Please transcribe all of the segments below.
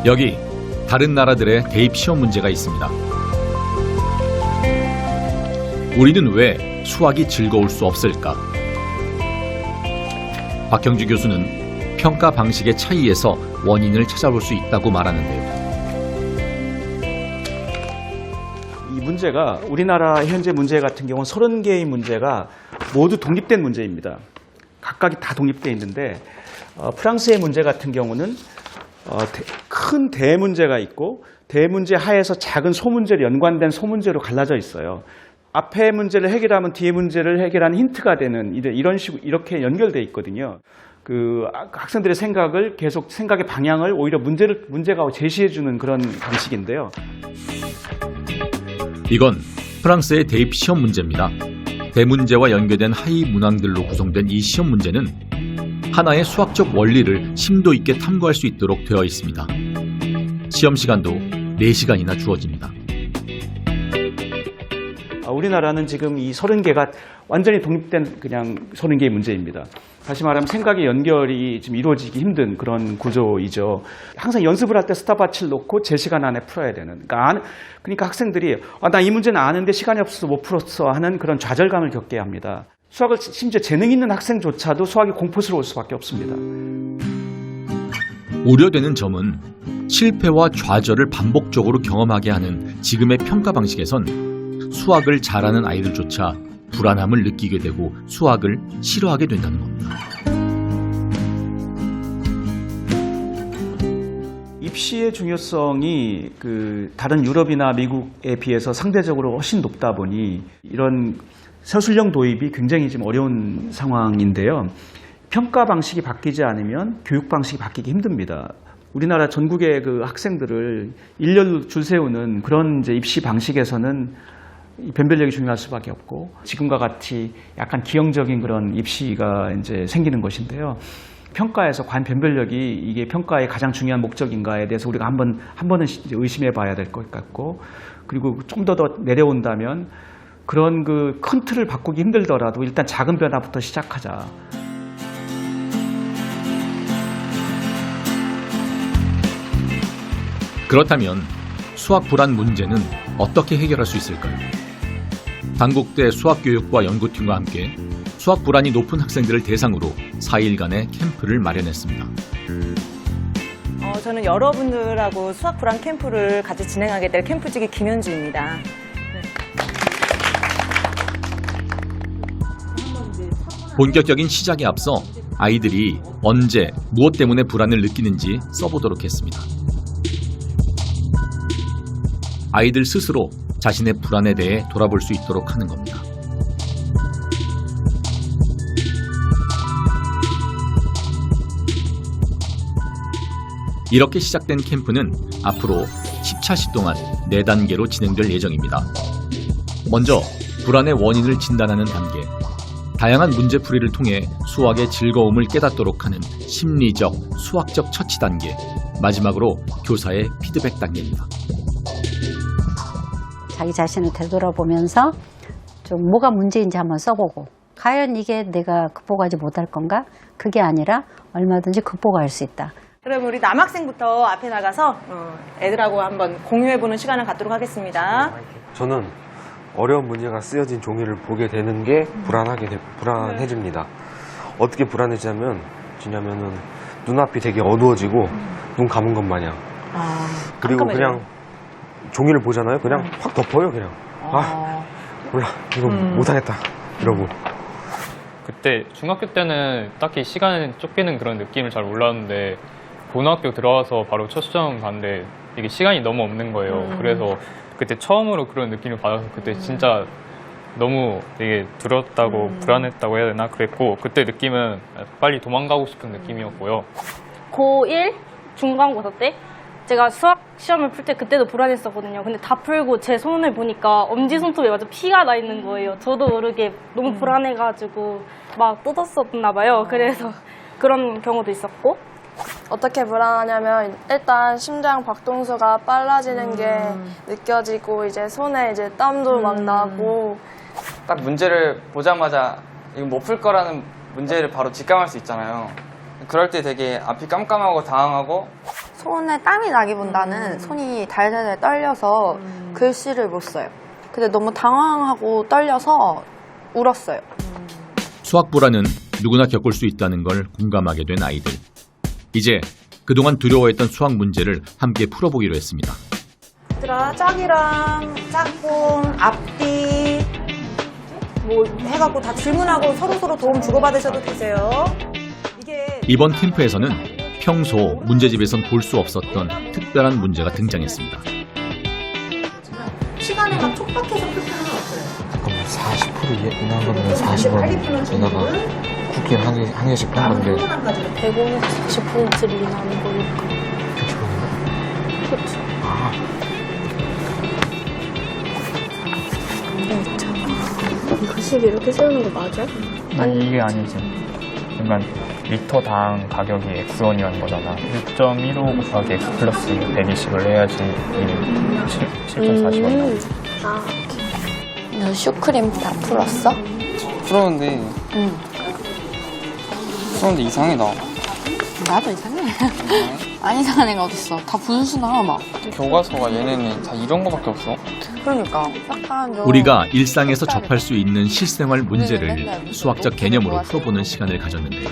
여기 다른 나라들의 대입 시험 문제가 있습니다. 우리는 왜 수학이 즐거울 수 없을까? 박형주 교수는 평가 방식의 차이에서 원인을 찾아볼 수 있다고 말하는데요. 이 문제가 우리나라 현재 문제 같은 경우는 30개의 문제가 모두 독립된 문제입니다. 각각이 다 독립되어 있는데 프랑스의 문제 같은 경우는 큰 대문제가 있고 대문제 하에서 작은 소문제로 연관된 소문제로 갈라져 있어요. 앞에 문제를 해결하면 뒤에 문제를 해결하는 힌트가 되는 이런 식으로 이렇게 연결되어 있거든요. 그 학생들의 생각을 계속 생각의 방향을 오히려 문제가 제시해주는 그런 방식인데요. 이건 프랑스의 대입 시험 문제입니다. 대문제와 연계된 하위 문항들로 구성된 이 시험 문제는 하나의 수학적 원리를 심도 있게 탐구할 수 있도록 되어 있습니다. 시험 시간도 4시간이나 주어집니다. 우리나라는 지금 이 30개가 완전히 독립된 그냥 30개의 문제입니다. 다시 말하면 생각의 연결이 지금 이루어지기 힘든 그런 구조이죠. 항상 연습을 할 때 스탑워치를 놓고 제 시간 안에 풀어야 되는. 그러니까 학생들이 나 이 문제는 아는데 시간이 없어서 못 풀었어 하는 그런 좌절감을 겪게 합니다. 수학을 심지어 재능 있는 학생조차도 수학이 공포스러울 수밖에 없습니다. 우려되는 점은 실패와 좌절을 반복적으로 경험하게 하는 지금의 평가 방식에선 수학을 잘하는 아이들조차 불안함을 느끼게 되고 수학을 싫어하게 된다는 겁니다. 입시의 중요성이 다른 유럽이나 미국에 비해서 상대적으로 훨씬 높다 보니 이런 서술형 도입이 굉장히 지금 어려운 상황인데요. 평가 방식이 바뀌지 않으면 교육 방식이 바뀌기 힘듭니다. 우리나라 전국의 학생들을 일렬로 줄 세우는 그런 입시 방식에서는 변별력이 중요할 수밖에 없고 지금과 같이 약간 기형적인 그런 입시가 이제 생기는 것인데요. 평가에서 과연 변별력이 이게 평가의 가장 중요한 목적인가에 대해서 우리가 한 번은 의심해 봐야 될 것 같고 그리고 좀 더 내려온다면 그런 큰 틀을 바꾸기 힘들더라도 일단 작은 변화부터 시작하자. 그렇다면 수학 불안 문제는 어떻게 해결할 수 있을까요? 단국대 수학교육과 연구팀과 함께 수학 불안이 높은 학생들을 대상으로 4일간의 캠프를 마련했습니다. 저는 여러분들하고 수학 불안 캠프를 같이 진행하게 될 캠프직의 김현주입니다. 본격적인 시작에 앞서 아이들이 언제, 무엇 때문에 불안을 느끼는지 써보도록 했습니다. 아이들 스스로 자신의 불안에 대해 돌아볼 수 있도록 하는 겁니다. 이렇게 시작된 캠프는 앞으로 10차시 동안 4단계로 진행될 예정입니다. 먼저 불안의 원인을 진단하는 단계, 다양한 문제풀이를 통해 수학의 즐거움을 깨닫도록 하는 심리적, 수학적 처치 단계, 마지막으로 교사의 피드백 단계입니다. 자기 자신을 되돌아보면서 좀 뭐가 문제인지 한번 써보고 과연 이게 내가 극복하지 못할 건가? 그게 아니라 얼마든지 극복할 수 있다. 그럼 우리 남학생부터 앞에 나가서 애들하고 한번 공유해보는 시간을 갖도록 하겠습니다. 저는 어려운 문제가 쓰여진 종이를 보게 되는 게 불안해집니다. 어떻게 불안해지냐면은 눈앞이 되게 어두워지고 눈 감은 것 마냥. 그리고 그냥 종이를 보잖아요. 그냥 확 덮어요. 그냥 몰라 이거 못하겠다 이러고. 그때 중학교 때는 딱히 시간에 쫓기는 그런 느낌을 잘 몰랐는데 고등학교 들어와서 바로 첫 시험 갔는데 이게 시간이 너무 없는 거예요. 그래서 그때 처음으로 그런 느낌을 받아서 그때 진짜 너무 되게 두렵다고 불안했다고 해야 되나 그랬고 그때 느낌은 빨리 도망가고 싶은 느낌이었고요. 고1 중간고사 때 제가 수학 시험을 풀 때 그때도 불안했었거든요. 근데 다 풀고 제 손을 보니까 엄지손톱에 완전 피가 나 있는 거예요. 저도 모르게 너무 불안해가지고 막 뜯었었나 봐요. 그래서 그런 경우도 있었고. 어떻게 불안하냐면 일단 심장 박동수가 빨라지는 게 느껴지고 이제 손에 이제 땀도 막 나고 딱 문제를 보자마자 이거 못 풀 거라는 문제를 바로 직감할 수 있잖아요. 그럴 때 되게 앞이 깜깜하고 당황하고 손에 땀이 나기보다는 손이 달달달 떨려서 글씨를 못 써요. 근데 너무 당황하고 떨려서 울었어요. 수학 불안은 누구나 겪을 수 있다는 걸 공감하게 된 아이들. 이제 그동안 두려워했던 수학 문제를 함께 풀어보기로 했습니다. 얘들아, 짝이랑 짝꿍, 앞뒤 뭐 해갖고 다 질문하고 서로 도움 주고받으셔도 되세요. 이번 캠프에서는 평소 문제집에선 볼 수 없었던 특별한 문제가 등장했습니다. 시간에 막 촉박해서 풀 필요는 없어요. 잠깐만 40% 이상 거면 40원 게다가 쿠키 한 개씩 판 건데 100원에서 40%를 인하는 거니까. 60원인가? 그렇죠. 아 근데 있잖아. 이거 식 이렇게 세우는 거 맞아? 아니 이게 아니지. 그러니까 리터당 가격이 X1이라는 거잖아. 6.15 곱하기 X 플러스 120을 해야지 7.40원. 아, 너 슈크림 다 풀었어? 풀었는데 응. 풀었는데 이상해 나. 나도 이상해. 안 이상한 애가 어딨어. 다 분수 나와 막. 교과서가 얘네는 다 이런 거밖에 없어. 그러니까 약간 좀 우리가 일상에서 접할 수 있는 실생활 문제를 수학적 개념으로 풀어보는 시간을 가졌는데요.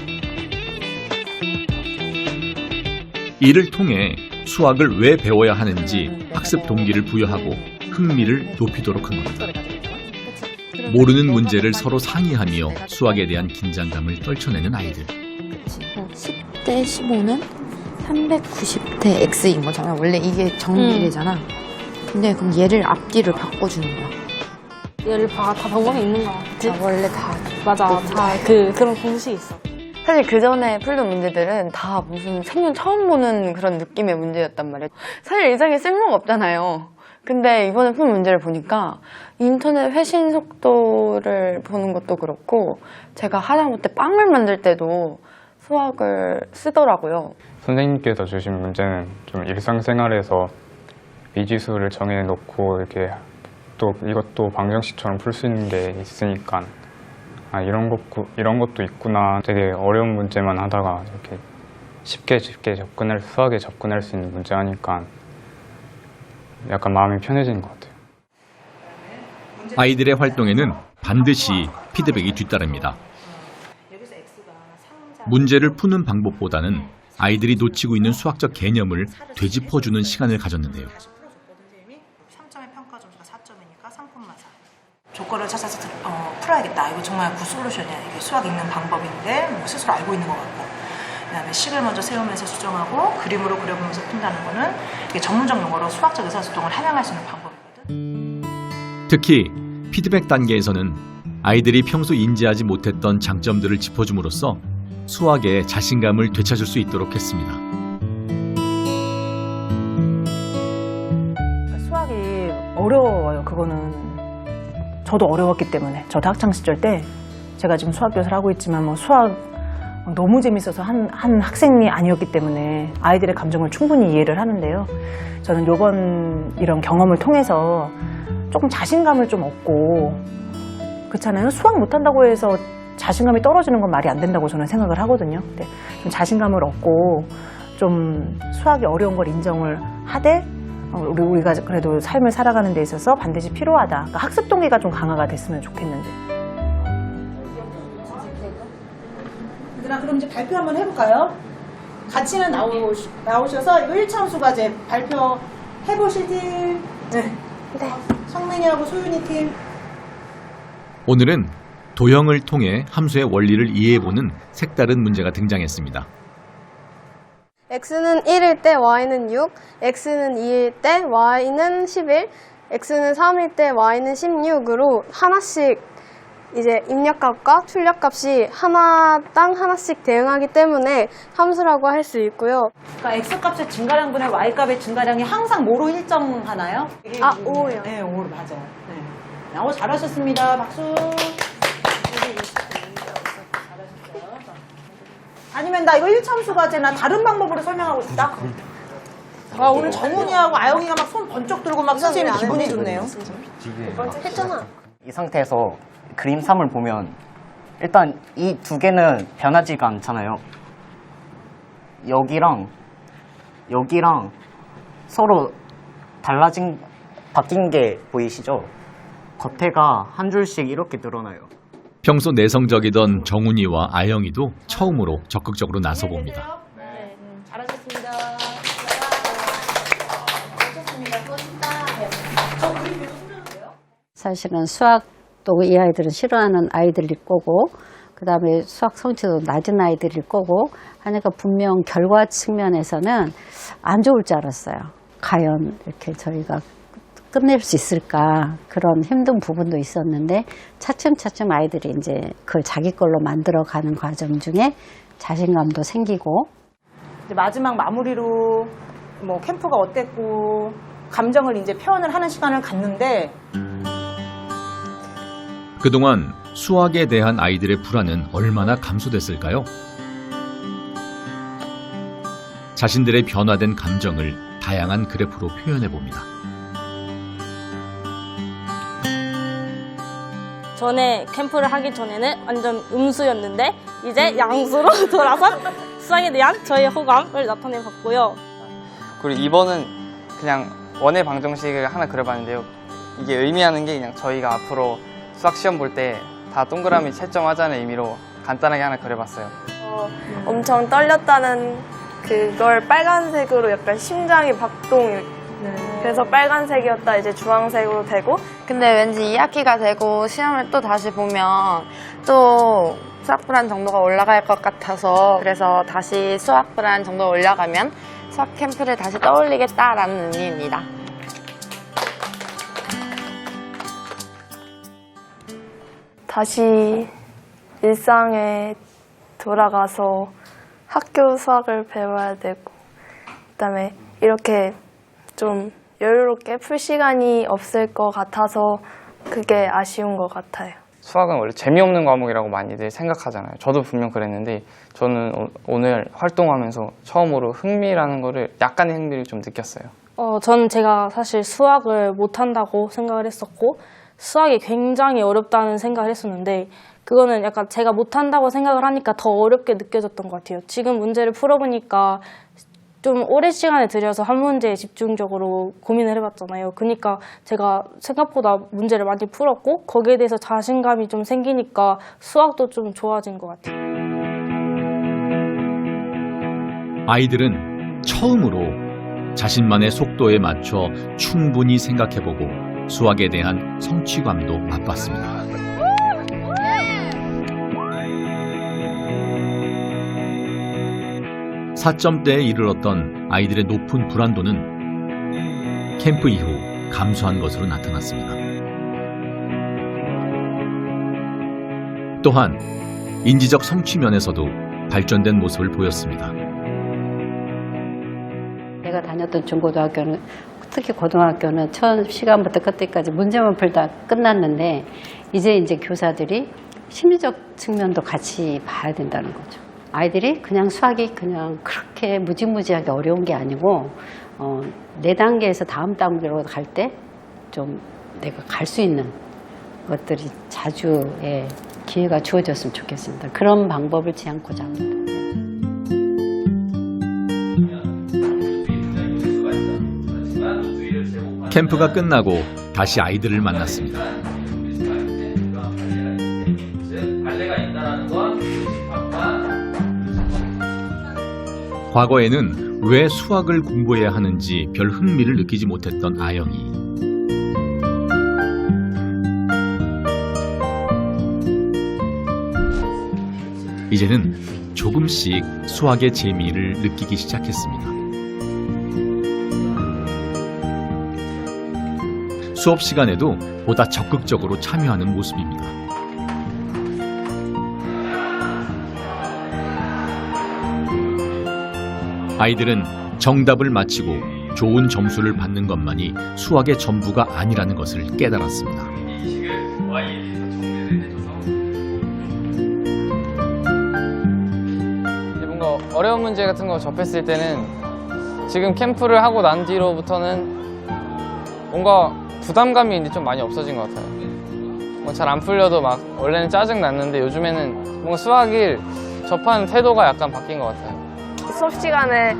이를 통해 수학을 왜 배워야 하는지 학습 동기를 부여하고 흥미를 높이도록 한 겁니다. 모르는 문제를 서로 상의하며 수학에 대한 긴장감을 떨쳐내는 아이들. 10대 15는 390대 X인 거잖아. 원래 이게 정비례잖아. 근데 그럼 얘를 앞뒤를 바꿔주는 거야. 얘를 봐. 다 방법이 있는 거 같아. 원래 다. 맞아. 다 그런 공식이 있어. 사실 그 전에 풀던 문제들은 다 무슨 생전 처음 보는 그런 느낌의 문제였단 말이에요. 사실 일상에 쓸모가 없잖아요. 근데 이번에 푼 문제를 보니까 인터넷 회신 속도를 보는 것도 그렇고 제가 하다못해 빵을 만들 때도 수학을 쓰더라고요. 선생님께서 주신 문제는 좀 일상생활에서 미지수를 정해놓고 이렇게 또 이것도 방정식처럼 풀 수 있는 게 있으니까 아 이런 것도 있구나. 되게 어려운 문제만 하다가 이렇게 쉽게 수학에 접근할 수 있는 문제 하니까 약간 마음이 편해지는 것 같아요. 아이들의 활동에는 반드시 피드백이 뒤따릅니다. 문제를 푸는 방법보다는 아이들이 놓치고 있는 수학적 개념을 되짚어주는 시간을 가졌는데요. 3점의 평가 점수가 4점이니까 상품만 4. 조건을 찾아서 풀어야겠다. 이거 정말 굿솔루션이야. 이게 수학 읽는 방법인데 뭐 스스로 알고 있는 것 같고. 그다음에 식을 먼저 세우면서 수정하고 그림으로 그려보면서 푼다는 거는 이게 전문적 용어로 수학적 의사소통을 함양할 수 있는 방법이거든. 특히 피드백 단계에서는 아이들이 평소 인지하지 못했던 장점들을 짚어줌으로써 수학에 자신감을 되찾을 수 있도록 했습니다. 수학이 어려워요. 그거는 저도 어려웠기 때문에 저도 학창 시절 때 제가 지금 수학 교사를 하고 있지만 뭐 수학 너무 재밌어서 한 학생이 아니었기 때문에 아이들의 감정을 충분히 이해를 하는데요. 저는 이번 이런 경험을 통해서 조금 자신감을 좀 얻고 그렇잖아요. 수학 못한다고 해서 자신감이 떨어지는 건 말이 안 된다고 저는 생각을 하거든요. 근데 좀 자신감을 얻고 좀 수학이 어려운 걸 인정을 하되 우리가 그래도 삶을 살아가는 데 있어서 반드시 필요하다. 그러니까 학습 동기가 좀 강화가 됐으면 좋겠는데. 얘들아, 그럼 이제 발표 한번 해볼까요? 같이는 나오셔서 이거 1차원수 과제 발표해보실 팀. 네. 성민이하고 소윤이 팀. 오늘은 도형을 통해 함수의 원리를 이해해보는 색다른 문제가 등장했습니다. x는 1일 때 y는 6, x는 2일 때 y는 11, x는 3일 때 y는 16으로 하나씩 이제 입력값과 출력값이 하나당 하나씩 대응하기 때문에 함수라고 할 수 있고요. 그러니까 x값의 증가량분의 y값의 증가량이 항상 뭐로 일정하나요? 5요. 네, 5 맞아요. 네. 잘하셨습니다. 박수. 아니면 나 이거 1차함수 과제나 다른 방법으로 설명하고 싶다? 와, 오늘 정훈이하고 아영이가 막 손 번쩍 들고 막 선생님 기분이 좋네요. 했잖아. 이 상태에서 그림 3을 보면 일단 이 두 개는 변하지가 않잖아요. 여기랑 서로 바뀐 게 보이시죠? 겉에가 한 줄씩 이렇게 늘어나요. 평소 내성적이던 정훈이와 아영이도 처음으로 적극적으로 나서봅니다. 네, 잘하셨습니다. 사실은 수학도 이 아이들은 싫어하는 아이들일 거고, 그 다음에 수학 성취도 낮은 아이들일 거고 하니까 분명 결과 측면에서는 안 좋을 줄 알았어요. 과연 이렇게 저희가 끝낼 수 있을까, 그런 힘든 부분도 있었는데 차츰차츰 아이들이 이제 그걸 자기 걸로 만들어가는 과정 중에 자신감도 생기고, 이제 마지막 마무리로 뭐 캠프가 어땠고 감정을 이제 표현을 하는 시간을 갖는데, 그동안 수학에 대한 아이들의 불안은 얼마나 감소됐을까요? 자신들의 변화된 감정을 다양한 그래프로 표현해 봅니다. 전에 캠프를 하기 전에는 완전 음수였는데 이제 양수로 돌아서 수학에 대한 저의 호감을 나타내봤고요. 그리고 2번은 그냥 원의 방정식을 하나 그려봤는데요. 이게 의미하는 게 그냥 저희가 앞으로 수학 시험 볼 때 다 동그라미 채점하자는 의미로 간단하게 하나 그려봤어요. 엄청 떨렸다는 그걸 빨간색으로 약간 심장이 박동. 그래서 빨간색이었다 이제 주황색으로 되고. 근데 왠지 2학기가 되고 시험을 또 다시 보면 또 수학 불안 정도가 올라갈 것 같아서, 그래서 다시 수학 불안 정도가 올라가면 수학 캠프를 다시 떠올리겠다라는 의미입니다. 다시 일상에 돌아가서 학교 수학을 배워야 되고, 그다음에 이렇게 좀 여유롭게 풀 시간이 없을 것 같아서 그게 아쉬운 것 같아요. 수학은 원래 재미없는 과목이라고 많이들 생각하잖아요. 저도 분명 그랬는데 저는 오늘 활동하면서 처음으로 흥미라는 거를, 약간의 흥미를 좀 느꼈어요. 전 제가 사실 수학을 못한다고 생각을 했었고 수학이 굉장히 어렵다는 생각을 했었는데, 그거는 약간 제가 못한다고 생각을 하니까 더 어렵게 느껴졌던 것 같아요. 지금 문제를 풀어보니까 좀 오랜 시간을 들여서 한 문제에 집중적으로 고민을 해봤잖아요. 그러니까 제가 생각보다 문제를 많이 풀었고 거기에 대해서 자신감이 좀 생기니까 수학도 좀 좋아진 것 같아요. 아이들은 처음으로 자신만의 속도에 맞춰 충분히 생각해보고 수학에 대한 성취감도 맛봤습니다. 사점대에 이르렀던 아이들의 높은 불안도는 캠프 이후 감소한 것으로 나타났습니다. 또한 인지적 성취 면에서도 발전된 모습을 보였습니다. 내가 다녔던 중고등학교는, 특히 고등학교는 처음 시간부터 끝까지 문제만 풀다 끝났는데, 이제 교사들이 심리적 측면도 같이 봐야 된다는 거죠. 아이들이 그냥 수학이 그냥 그렇게 무지무지하게 어려운 게 아니고, 내 단계에서 다음 단계로 갈 때 좀 내가 갈 수 있는 것들이 자주 기회가 주어졌으면 좋겠습니다. 그런 방법을 지향코자 합니다. 캠프가 끝나고 다시 아이들을 만났습니다. 과거에는 왜 수학을 공부해야 하는지 별 흥미를 느끼지 못했던 아영이. 이제는 조금씩 수학의 재미를 느끼기 시작했습니다. 수업 시간에도 보다 적극적으로 참여하는 모습입니다. 아이들은 정답을 맞히고 좋은 점수를 받는 것만이 수학의 전부가 아니라는 것을 깨달았습니다. 뭔가 어려운 문제 같은 거 접했을 때는 지금 캠프를 하고 난 뒤로부터는 뭔가 부담감이 이제 좀 많이 없어진 것 같아요. 뭐 잘 안 풀려도 막 원래는 짜증 났는데 요즘에는 뭔가 수학을 접하는 태도가 약간 바뀐 것 같아요. 수업 시간에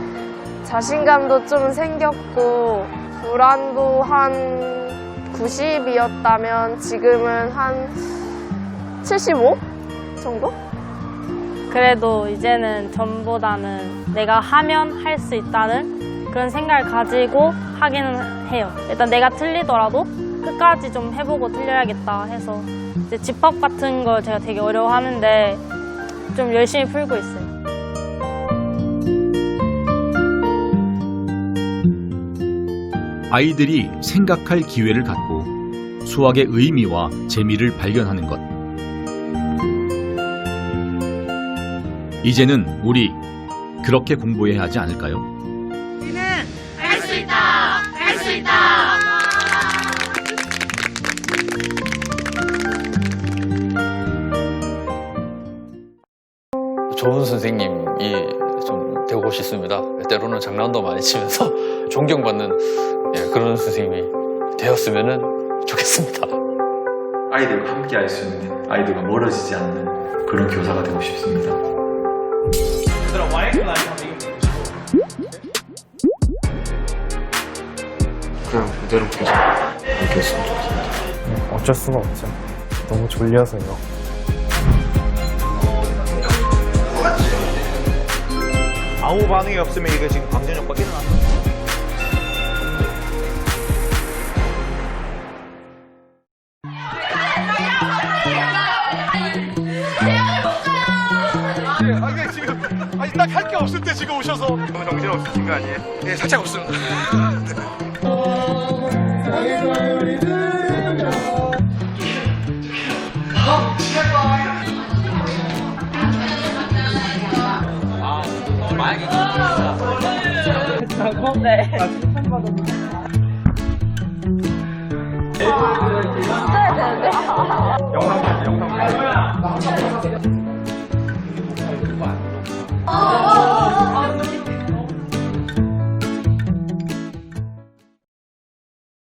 자신감도 좀 생겼고 불안도 한 90이었다면 지금은 한 75 정도? 그래도 이제는 전보다는 내가 하면 할 수 있다는 그런 생각을 가지고 하기는 해요. 일단 내가 틀리더라도 끝까지 좀 해보고 틀려야겠다 해서 이제 집합 같은 걸 제가 되게 어려워하는데 좀 열심히 풀고 있어요. 아이들이 생각할 기회를 갖고 수학의 의미와 재미를 발견하는 것. 이제는 우리 그렇게 공부해야 하지 않을까요? 할 수 있다! 할 수 있다! 좋은 선생님이 좀 되고 싶습니다. 때로는 장난도 많이 치면서 존경받는 그런 선생님이 되었으면 좋겠습니다. 아이들과 함께 할 수 있는, 아이들과 멀어지지 않는 그런 교사가 되고 싶습니다. 그냥 그대로 계속 이렇게 했으면 좋겠습니다. 어쩔 수가 없죠. 너무 졸려서요. 아무 반응이 없으면 이게 지금 방전 효과가 일어난다. 이게 지금 딱 할 게 없을 때 지금 오셔서 너무 정신 없으신 거 아니에요? 네, 살짝 없습니다. 네.